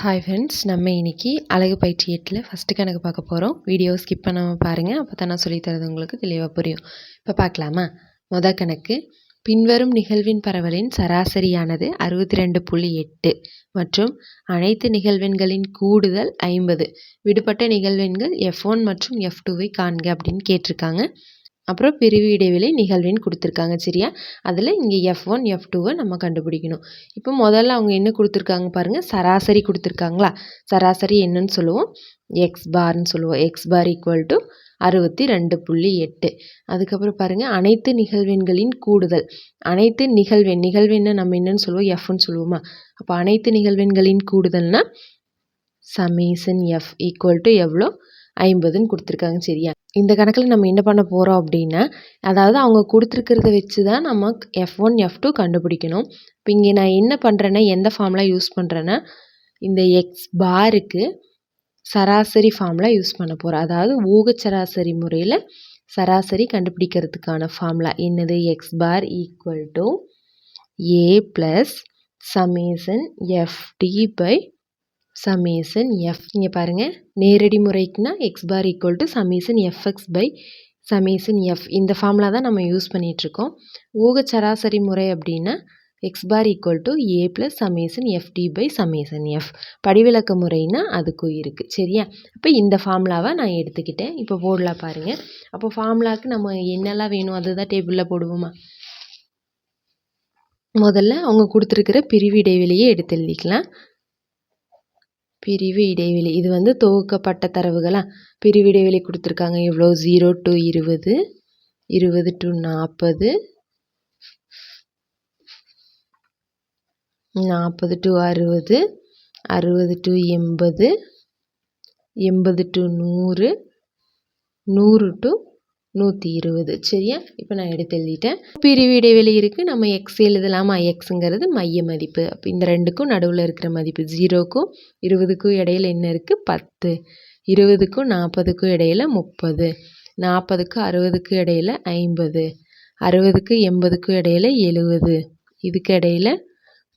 Hi friends, நம்ம இன்னைக்கு அழகு பயிற்சி 8ல் ஃபஸ்ட்டு கணக்கு பார்க்க போகிறோம். வீடியோ ஸ்கிப் பண்ணாமல் பாருங்கள், அப்போ தான் நான் சொல்லித்தரது உங்களுக்கு தெளிவாக புரியும். இப்போ பார்க்கலாமா? மொதல் கணக்கு, பின்வரும் நிகழ்வின் பரவலின் சராசரியானது 62.8 மற்றும் அனைத்து நிகழ்வெண்களின் கூடுதல் 50. விடுபட்ட நிகழ்வெண்கள் F1 மற்றும் F2வை காண்க அப்படின்னு கேட்டிருக்காங்க. அப்புறம் பிரிவு இடைவெளி நிகழ்வெண் கொடுத்துருக்காங்க. சரியா? அதில் இங்கே F1 F2வை நம்ம கண்டுபிடிக்கணும். இப்போ முதல்ல அவங்க என்ன கொடுத்துருக்காங்க பாருங்கள், சராசரி கொடுத்துருக்காங்களா? சராசரி என்னன்னு சொல்லுவோம்? எக்ஸ் பார்னு சொல்லுவோம். X bar equal to 62.8. அதுக்கப்புறம் பாருங்கள், அனைத்து நிகழ்வெண்களின் கூடுதல். அனைத்து நிகழ்வெண்ணை நம்ம என்னன்னு சொல்லுவோம்? எஃப்னு சொல்லுவோமா? அப்போ அனைத்து நிகழ்வெண்களின் கூடுதல்னா சமேசன் எஃப் ஈக்குவல் டு எவ்வளோ? 50ன்னு கொடுத்துருக்காங்க. சரியா? இந்த கணக்கில் நம்ம என்ன பண்ண போகிறோம் அப்படின்னா, அதாவது அவங்க கொடுத்துருக்கிறத வச்சு தான் நம்ம F1 F2 கண்டுபிடிக்கணும். இப்போ இங்கே நான் என்ன பண்ணுறேன்னா, எந்த ஃபார்முலா யூஸ் பண்ணுறேன்னா, இந்த எக்ஸ் பாருக்கு சராசரி ஃபார்முலா யூஸ் பண்ண போகிறோம். அதாவது ஊகச்சராசரி முறையில் சராசரி கண்டுபிடிக்கிறதுக்கான ஃபார்முலா என்னது? X bar equal to A plus summation FD by summation F. இங்கே பாருங்கள், நேரடி முறைக்குனா X bar equal to summation FX by summation F. இந்த ஃபார்முலா தான் நம்ம யூஸ் பண்ணிகிட்ருக்கோம். ஊக சராசரி முறை அப்படின்னா X bar equal to A plus summation FD by summation F. படிவிலக்க முறைனா அதுக்கும் இருக்குது. சரியா? அப்போ இந்த ஃபார்முலாவை நான் எடுத்துக்கிட்டேன். இப்போ போடலாம் பாருங்கள். அப்போ ஃபார்முலாவுக்கு நம்ம என்னெல்லாம் வேணும் அதுதான் டேபிளில் போடுவோமா? முதல்ல அவங்க கொடுத்துருக்கிற பிரிவு இடைவெளியை எடுத்து எழுதிக்கலாம். பிரிவு இடைவெளி இது வந்து தொகுக்கப்பட்ட தரவுகளா? பிரிவு இடைவெளி கொடுத்துருக்காங்க எவ்வளோ? 0 to 20, 20 to 40, 40 to 60, 60 to 80, 80 to 100, 100 to 120. சரியா? இப்போ நான் எடுத்து எழுதிட்டேன். பிரிவு இடைவெளி இருக்குது, நம்ம எக்ஸ் எழுதலாமா? எக்ஸுங்கிறது மைய மதிப்பு. அப்போ இந்த ரெண்டுக்கும் நடுவில் இருக்கிற மதிப்பு 0க்கும் 20க்கும் இடையில என்ன இருக்குது? 10. 20க்கும் 40க்கும் இடையில 30. 40க்கும் 60க்கும் இடையில 50. 60க்கும் 80க்கும் இடையில 70. இதுக்கு இடையில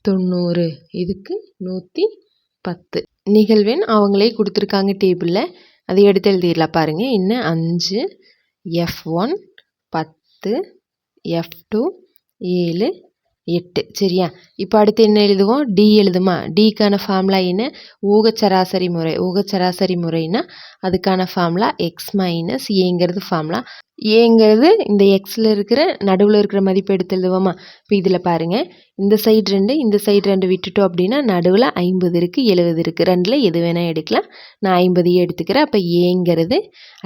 90. இதுக்கு 110. நிகழ்வெண் அவங்களே கொடுத்துருக்காங்க டேபிளில். அதை எடுத்து எழுதிடலாம் பாருங்கள். என்ன? 5, F1 10, F2 7, 8. சரியா? இப்போ அடுத்து என்ன எழுதுவோம்? டி எழுதுமா? டிக்கான ஃபார்முலா என்ன? ஊகச்சராசரி முறை. ஊகச்சராசரி முறைனா அதுக்கான ஃபார்முலா எக்ஸ் மைனஸ் ஏங்கிறது ஃபார்முலா. ஏங்கிறது இந்த எக்ஸில் இருக்கிற நடுவில் இருக்கிற மதிப்பு எடுத்து எழுதுவோமா? இப்போ இதில் பாருங்கள், இந்த சைடு 2 இந்த சைடு 2 விட்டுட்டோம் அப்படின்னா நடுவில் 50 இருக்குது, 70 இருக்குது. ரெண்டில் எது வேணால் எடுக்கலாம். நான் 50 எடுத்துக்கிறேன். அப்போ ஏங்கிறது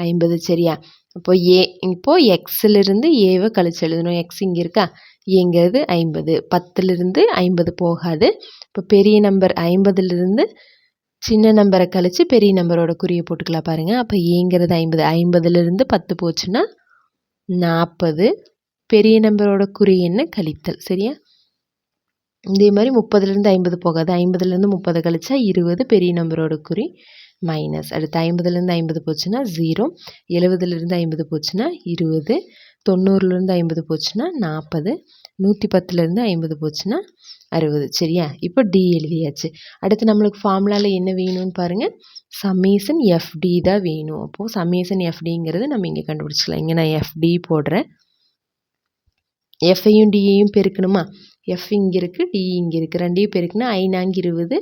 50. சரியா? இப்போது எக்ஸிலிருந்து ஏவை கழிச்சு எழுதணும். எக்ஸ் இங்கே இருக்கா? ஏங்கிறது 50. 10லிருந்து 50 போகாது. இப்போ பெரிய நம்பர் 50லிருந்து சின்ன நம்பரை கழித்து பெரிய நம்பரோட குறியை போட்டுக்கலாம் பாருங்கள். அப்போ ஏங்கிறது 50. 50லிருந்து 10 போச்சுன்னா 40. பெரிய நம்பரோட குறி என்ன? கழித்தல். சரியா? இதே மாதிரி 30லிருந்து 50 போகாது. 50லிருந்து 30 கழிச்சா 20. பெரிய நம்பரோட குறி மைனஸ். அடுத்து 50லேருந்து 50 போச்சுன்னா 0. 70லேருந்து 50 போச்சுன்னா 20. 90லேருந்து 50 போச்சுன்னா 40. 110லேருந்து 50 போச்சுன்னா 60. சரியா? இப்போ டி எழுதியாச்சு. அடுத்து நம்மளுக்கு ஃபார்முலாவில் என்ன வேணும்னு பாருங்கள். சமேசன் எஃப்டி தான் வேணும். அப்போது சமேசன் எஃப்டிங்கிறது நம்ம இங்கே கண்டுபிடிச்சிக்கலாம். இங்கே நான் எஃப்டி போடுறேன். எஃப்ஐயும் டியையும் பெருக்கணுமா? எஃப் இங்கே இருக்குது, டி இங்கே இருக்குது. ரெண்டையும் பெருக்குன்னா 5 20,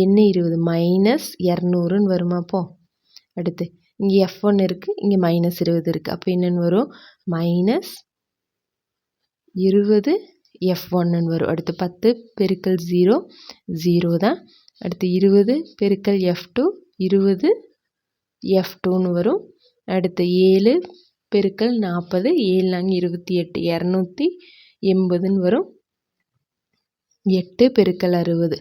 என்ன 20? மைனஸ் 200ன்னு வருமா? அப்போ அடுத்து இங்கே F1 இருக்குது, இங்கே மைனஸ் 20 இருக்குது. அப்போ என்னென்னு வரும்? மைனஸ் 20 F1ன்னு வரும். அடுத்து 10 பெருக்கல் 0 0 தான். அடுத்து 20 பெருக்கல் F2 20 F2ன்னு வரும். அடுத்து 7 பெருக்கல் 40 7 28 280ன்னு வரும். 8 பெருக்கல் 60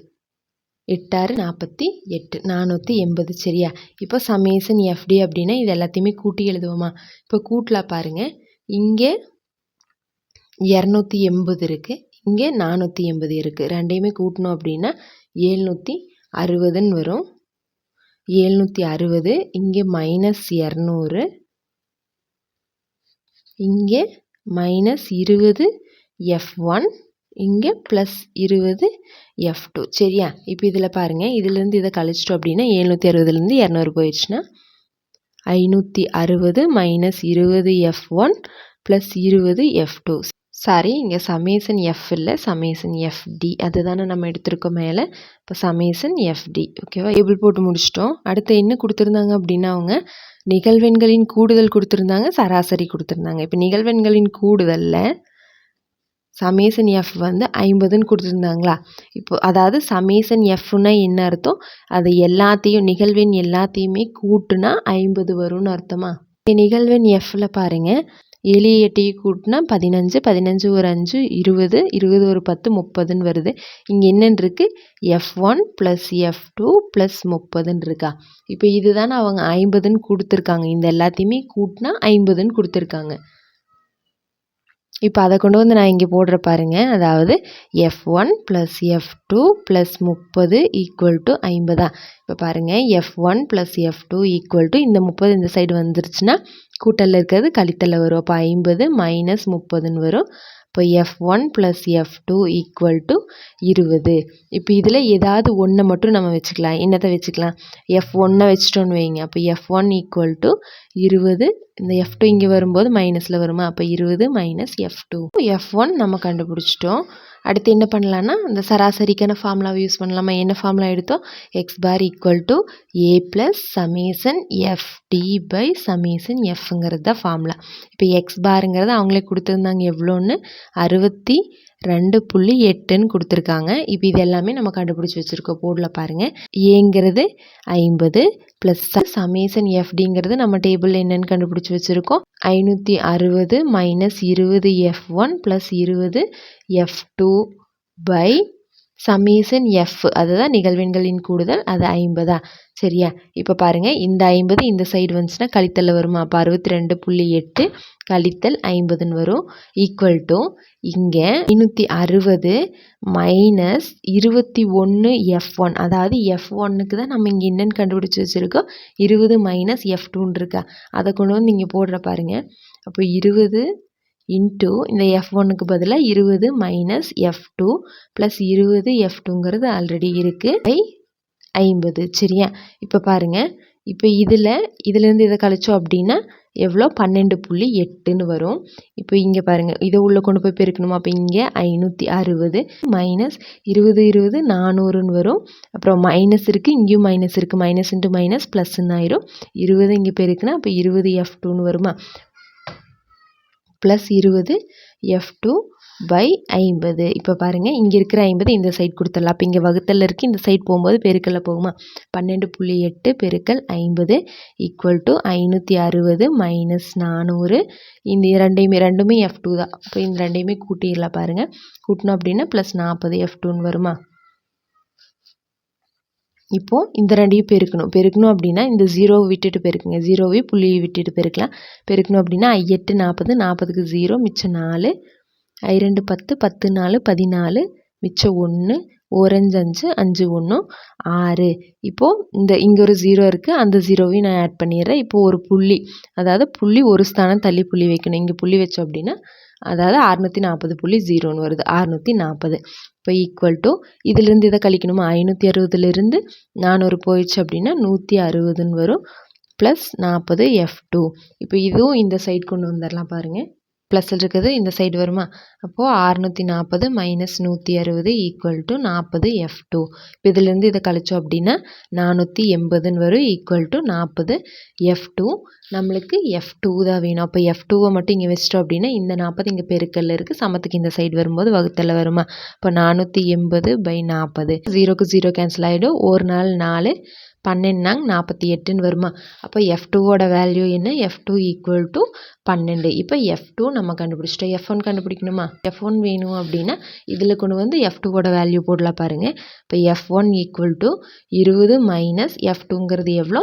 8 6 48 480. சரியா? இப்போ சமேசன் எஃப்டி அப்படின்னா இது எல்லாத்தையுமே கூட்டி எழுதுவோமா? இப்போ கூட்டலாம் பாருங்கள். இங்கே 280 இருக்குது, இங்கே 480 இருக்குது. ரெண்டையுமே கூட்டணும் அப்படின்னா 760ன்னு வரும். 760. இங்கே மைனஸ் 200, இங்கே மைனஸ் 20 F1 இங்கே ப்ளஸ் 20 F2 சரியா. இப்போ இதில் பாருங்கள், இதிலேருந்து இதை கழிச்சிட்டோம் அப்படின்னா 760லேருந்து 200 போயிடுச்சுன்னா 560 minus 20 F1 plus 20 F2. Sorry, இங்கே சமேசன் எஃப் இல்லை, சமேசன் எஃப்டி அதுதானே நம்ம எடுத்திருக்கோம் மேலே. இப்போ சமேசன் எஃப்டி ஓகேவா. டேபிள் போட்டு முடிச்சிட்டோம். அடுத்து என்ன கொடுத்துருந்தாங்க அப்படின்னா அவங்க நிகழ்வெண்களின் கூடுதல் கொடுத்துருந்தாங்க, சராசரி கொடுத்துருந்தாங்க. இப்போ நிகழ்வெண்களின் கூடுதலில் சமேசன் எஃப் வந்து 50ன்னு கொடுத்துருந்தாங்களா. இப்போ அதாவது சமேசன் எஃப்னா என்ன அர்த்தம், அது எல்லாத்தையும் நிகழ்வெண் எல்லாத்தையுமே கூட்டுனா 50 வரும்னு அர்த்தமா. நிகழ்வெண் எஃப்ல பாருங்கள், 7 8 கூட்டினா 15, 15 ஒரு 5 20, 20 ஒரு 10 30ன்னு வருது. இங்கே என்னன்னு இருக்குது, F1 ப்ளஸ் F2 ப்ளஸ் 30ன்னு இருக்கா. இப்போ இதுதானே அவங்க 50ன்னு கொடுத்துருக்காங்க. இந்த எல்லாத்தையுமே கூட்டினா 50ன்னு கொடுத்துருக்காங்க. இப்போ அதை கொண்டு வந்து நான் இங்கே போடுற பாருங்கள். அதாவது F1 plus F2 plus 30 equal to 50. இப்போ பாருங்கள், F1 plus F2 equal to இந்த 30 இந்த சைடு வந்துருச்சுன்னா கூட்டலில் இருக்கிறது கழித்தலில் வரும். அப்போ 50 மைனஸ் 30ன்னு வரும். இப்போ F1 plus F2 equal to 20. இப்போ இதில் ஏதாவது ஒன்றை மட்டும் நம்ம வச்சுக்கலாம். என்னத்தை வச்சுக்கலாம், F1 வச்சுட்டோன்னு வைங்க. அப்போ F1 ஈக்குவல் டு 20. இந்த F2 இங்கே வரும்போது மைனஸில் வருமா. அப்போ 20 மைனஸ் F2. F1 நம்ம கண்டுபிடிச்சிட்டோம். அடுத்து என்ன பண்ணலான்னா, இந்த சராசரிக்கான ஃபார்முலாவை யூஸ் பண்ணலாமா. என்ன ஃபார்முலா எடுத்தோம், X bar equal to A plus summation FD by summation எஃப்ங்கிறது தான் ஃபார்முலா. இப்போ எக்ஸ் பாருங்கிறது அவங்களே கொடுத்துருந்தாங்க எவ்வளோன்னு 62.8ன்னு கொடுத்துருக்காங்க. இப்போ இது எல்லாமே நம்ம கண்டுபிடிச்சி வச்சுருக்கோம். போர்டில் பாருங்கள், ஏங்கிறது 50 ப்ளஸ் சமேசன் எஃப்டிங்கிறது நம்ம டேபிளில் என்னென்னு கண்டுபிடிச்சி வச்சுருக்கோம். 560 minus 20 F1 plus 20 F2 by summation f, அதுதான் நிகழ்வெண்களின் கூடுதல், அது 50. சரியா. இப்போ பாருங்கள், இந்த 50 இந்த சைடு வந்துச்சுன்னா கழித்தலில் வருமா. அப்போ 62.8 கழித்தல் 50ன்னு வரும். ஈக்குவல் டு இங்கே 560 மைனஸ் 21 F1, அதாவது F1க்கு தான் நம்ம இங்கே என்னென்னு கண்டுபிடிச்சி வச்சுருக்கோம், 20 மைனஸ் F2ன்னு இருக்கா. அதை கொண்டு வந்து இங்கே போடுற பாருங்கள். அப்போ 20 இன்ட்டு இந்த F1க்கு பதிலாக 20 மைனஸ் F2 ப்ளஸ் 20 F2ங்கிறது ஆல்ரெடி இருக்குது பை 50. சரியா. இப்போ பாருங்கள், இப்போ இதுலேருந்து இதை கழிச்சோம் அப்படின்னா எவ்வளோ, 12.8ன்னு வரும். இப்போ இங்கே பாருங்கள், இதை உள்ளே கொண்டு போய் பெருக்கணுமா. அப்போ இங்கே 560 மைனஸ் 20 20 400ன்னு வரும். அப்புறம் மைனஸ் இருக்குது, இங்கேயும் மைனஸ் இருக்குது, மைனஸ் இன்ட்டு மைனஸ் ப்ளஸ்ன்னு ஆயிரும். 20 இங்கே பெருக்குனா அப்போ 20 F2ன்னு வருமா. Plus 20 F2 by 50. இப்போ பாருங்கள், இங்கே இருக்கிற 50 இந்த சைட் கொடுத்துடலாம். அப்போ இங்கே வகுத்தல் இருக்குது, இந்த சைட் போகும்போது பெருக்கல்ல போகுமா. 12.8 பெருக்கல் 50 ஈக்குவல் டு 560 மைனஸ் 400. இந்த ரெண்டுமே F2 தான். அப்போ இந்த ரெண்டையுமே கூட்டிடலாம் பாருங்கள். கூட்டினோம் அப்படின்னா ப்ளஸ் 40 F2ன்னு வருமா. இப்போது இந்த ரெண்டையும் பெருக்கணும் அப்படின்னா இந்த ஜீரோவை விட்டுட்டு பெருக்குங்க. ஜீரோவையும் புள்ளியை விட்டுட்டு பெருக்கலாம். பெருக்கணும் அப்படின்னா 8 40, 40க்கு 0 மிச்சம் 4, 2 10, 10 4 14 மிச்சம் 1, 1 5 5 1 6. இப்போது இங்கே ஒரு 0 இருக்குது, அந்த 0வையும் நான் ஆட் பண்ணிடுறேன். இப்போது ஒரு புள்ளி, அதாவது புள்ளி ஒரு ஸ்தானம் தள்ளி புள்ளி வைக்கணும். இங்கே புள்ளி வச்சோம் அப்படின்னா அதாவது 640.0ன்னு வருது. 640. இப்போ ஈக்குவல் டு இதிலிருந்து இதை கழிக்கணுமா. 560லேருந்து 400 போயிடுச்சு அப்படின்னா 160ன்னு வரும். Plus 40 F2. இப்போ இதுவும் இந்த சைடு கொண்டு வந்துடலாம் பாருங்கள். ப்ளஸ் இருக்குது இந்த சைடு வருமா. அப்போது 640 மைனஸ் 160 ஈக்குவல் டு 40 F2. இப்போ இதிலேருந்து இதை கழிச்சோம் அப்படின்னா 480ன்னு வரும். Equal to 40 F2. நம்மளுக்கு F2 தான் வேணும். அப்போ F2வை மட்டும் இங்கே வச்சிட்டோம் அப்படின்னா இந்த 40 இங்கே பெருக்கல்ல இருக்குது, சமத்துக்கு இந்த சைடு வரும்போது வகுத்தல்ல வருமா. இப்போ 480 பை 40. 0க்கு 0 கேன்சல் ஆகிடும். ஒரு நாள் 4 12 48ன்னு வருமா. அப்போ F2வோட வேல்யூ என்ன, F2 ஈக்குவல் டு 12. இப்போ F2 நம்ம கண்டுபிடிச்சிட்டோம். F1 கண்டுபிடிக்கணுமா. F1 வேணும் அப்படின்னா இதில் கொண்டு வந்து F2வோட வேல்யூ போடலாம் பாருங்கள். இப்போ F1 ஈக்குவல் டு 20 மைனஸ் F2ங்கிறது எவ்வளோ,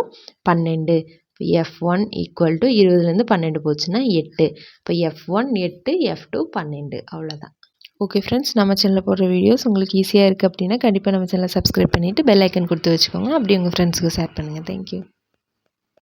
12. இப்போ F1 ஈக்குவல் டு 20லேருந்து 12 போச்சுன்னா 8. இப்போ F1 8, F2 12. அவ்வளோதான். ஓகே ஃப்ரெண்ட்ஸ், நம்ம சேனலில் போடுற வீடியோஸ் உங்களுக்கு ஈஸியாக இருக்குது அப்படின்னா கண்டிப்பாக நம்ம சேனலை சப்ஸ்கிரைப் பண்ணிவிட்டு பெல் ஐக்கன் கொடுத்து வச்சுக்கோங்க. அப்படி உங்கள் ஃப்ரெண்ட்ஸுக்கு ஷேர் பண்ணுங்கள். தேங்க்யூ.